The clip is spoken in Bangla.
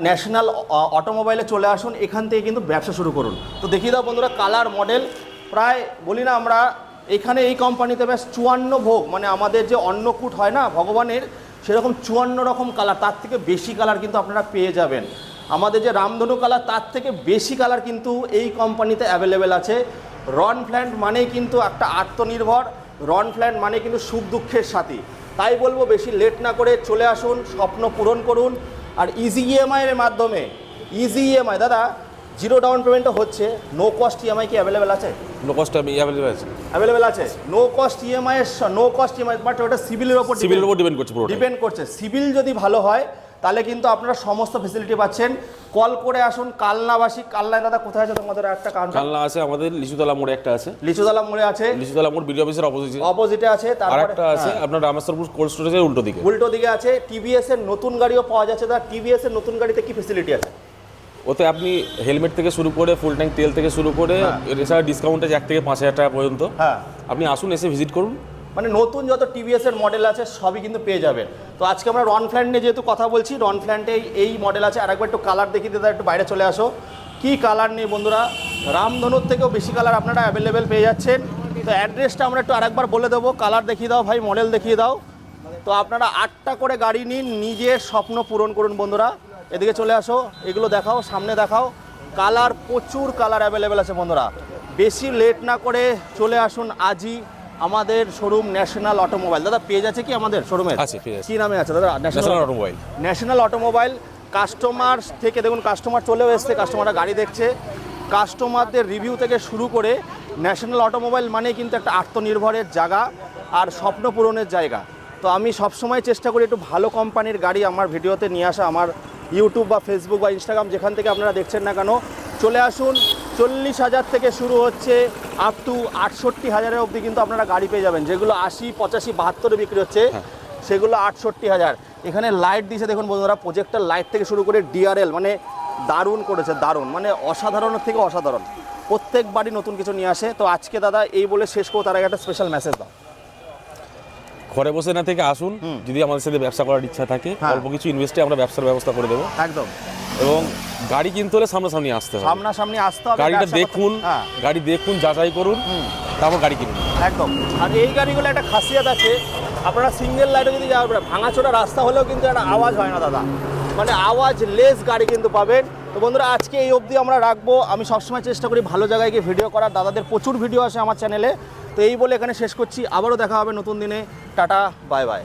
ন্যাশনাল অটোমোবাইলে চলে আসুন, এখান থেকে কিন্তু ব্যবসা শুরু করুন। তো দেখিয়ে দাও বন্ধুরা, কালার মডেল প্রায় বলি না আমরা এখানে এই কোম্পানিতে ব্যাস 54 ভোগ, মানে আমাদের যে অন্নকূট হয় না ভগবানের, সেরকম 54 রকম কালার, তার থেকে বেশি কালার কিন্তু আপনারা পেয়ে যাবেন। আমাদের যে রামধনু কালার, তার থেকে বেশি কালার কিন্তু এই কোম্পানিতে অ্যাভেলেবেল আছে। রন ফ্ল্যান্ট মানেই কিন্তু একটা আত্মনির্ভর, রন ফ্ল্যান্ট মানে কিন্তু সুখ দুঃখের সাথী। তাই বলবো বেশি লেট না করে চলে আসুন, স্বপ্ন পূরণ করুন। আর ইজি ইএমআইয়ের মাধ্যমে, ইজি ইএমআই দাদা, জিরো ডাউন পেমেন্টও হচ্ছে, নো কস্ট ইএমআই কি অ্যাভেলেবেল আছে? নো কস্ট অ্যাভেলেবেল আছে, অ্যাভেলেবেল আছে। No cost EMI, no cost EMI, but ওটা সিভিলের ওপর ডিপেন্ড করছে, পুরো ডিপেন্ড করছে। সিভিল যদি ভালো হয় তাহলে কিন্তু আপনারা সমস্ত ফেসিলিটি পাচ্ছেন। কল করে আসুন। কালনাবাসী, কালনায় দাদা কোথায় আছে তোমাদের একটা কাউন্টার? কালনা আছে আমাদের, লিচুতলা মোড়ে একটা আছে, লিচুতলা মোড়ে আছে, লিচুতলা মোড় বিডিও অফিসের অপোজিটে আছে। আর তারপরে একটা আছে আপনার রামেশ্বরপুর কোল্ড স্টোরেজের উল্টো দিকে আছে। টিভিএস এর নতুন গাড়িও পাওয়া যাচ্ছে। দাদা টিভিএস এর নতুন গাড়িতে কি ফেসিলিটি আছে? ওতে আপনি হেলমেট থেকে শুরু করে ফুল ট্যাঙ্ক তেল থেকে শুরু করে এছাড়া ডিসকাউন্ট আছে 1 থেকে 5,000 টাকা পর্যন্ত। হ্যাঁ, আপনি আসুন, এসে ভিজিট করুন। মানে নতুন যত টিভিএস এর মডেল আছে সবই কিন্তু পেয়ে যাবেন। তো আজকে আমরা রন ফ্ল্যান্ট নিয়ে যেহেতু কথা বলছি, রন ফ্ল্যান্টে এই মডেল আছে। আরেকবার একটু কালার দেখিয়ে দিতে, একটু বাইরে চলে আসো। কি কালার নেই বন্ধুরা, রামধনুর থেকেও বেশি কালার আপনারা অ্যাভেলেবেল পেয়ে যাচ্ছেন। তো অ্যাড্রেসটা আমরা একটু আরেকবার বলে দেবো। কালার দেখিয়ে দাও ভাই, মডেল দেখিয়ে দাও। তো আপনারা 8টা করে গাড়ি নিন, নিজের স্বপ্ন পূরণ করুন বন্ধুরা। এদিকে চলে আসো, এগুলো দেখাও, সামনে দেখাও। কালার, প্রচুর কালার অ্যাভেলেবেল আছে বন্ধুরা। বেশি লেট না করে চলে আসুন আজই আমাদের শোরুম ন্যাশনাল অটোমোবাইল। দাদা পেজ আছে কি আমাদের শোরুমের? আছে, পেজ আছে। কি নামে আছে দাদা? National automobile. National automobile. Customer থেকে দেখুন, কাস্টমার চলেও এসছে, কাস্টমাররা গাড়ি দেখছে। কাস্টমারদের রিভিউ থেকে শুরু করে ন্যাশনাল অটোমোবাইল মানে কিন্তু একটা আত্মনির্ভরের জায়গা আর স্বপ্ন পূরণের জায়গা। তো আমি সবসময় চেষ্টা করি একটু ভালো কোম্পানির গাড়ি আমার ভিডিওতে নিয়ে আসা। আমার ইউটিউব বা ফেসবুক বা ইনস্টাগ্রাম যেখান থেকে আপনারা দেখছেন না কেন, চলে আসুন। 40,000 থেকে শুরু হচ্ছে আপ টু 68,000 অবধি কিন্তু আপনারা গাড়ি পেয়ে যাবেন। যেগুলো 80, 85, 72 বিক্রি হচ্ছে, সেগুলো 68,000। এখানে লাইট দিয়েছে দেখুন বন্ধুরা, প্রজেক্টর লাইট থেকে শুরু করে ডিআরএল, মানে দারুণ করেছে, দারুণ, মানে অসাধারণের থেকে অসাধারণ। প্রত্যেক বাড়ি নতুন কিছু নিয়ে আসে। তো আজকে দাদা এই বলে শেষ করবো, তার আগে একটা স্পেশাল মেসেজ দাও। ঘরে বসে না থেকে আসুন, যদি আমাদের সাথে ব্যবসা করার ইচ্ছা থাকে, অল্প কিছু ইনভেস্টে আমরা ব্যবসার ব্যবস্থা করে দেবো একদম। এবং গাড়ি কিনতে হলে সামনাসামনি আসতে হবে, সামনাসামনি আসতে হবে, গাড়িটা দেখুন, গাড়ি দেখুন, যাচাই করুন, তারপর গাড়ি কিনুন। একদম। আর এই গাড়িগুলো একটা খাসিয়াত আছে, আপনারা সিঙ্গেল লাইটে যদি যাবেন, ভাঙাচোরা রাস্তা হলেও কিন্তু একটা আওয়াজ হয় না দাদা, মানে আওয়াজ লেস গাড়ি কিন্তু পাবেন। তো বন্ধুরা আজকে এই অবধি আমরা রাখবো। আমি সবসময় চেষ্টা করি ভালো জায়গায় গিয়ে ভিডিও করার, দাদাদের প্রচুর ভিডিও আসে আমার চ্যানেলে। তো এই বলে এখানে শেষ করছি, আবারও দেখা হবে নতুন দিনে। Tata, bye bye.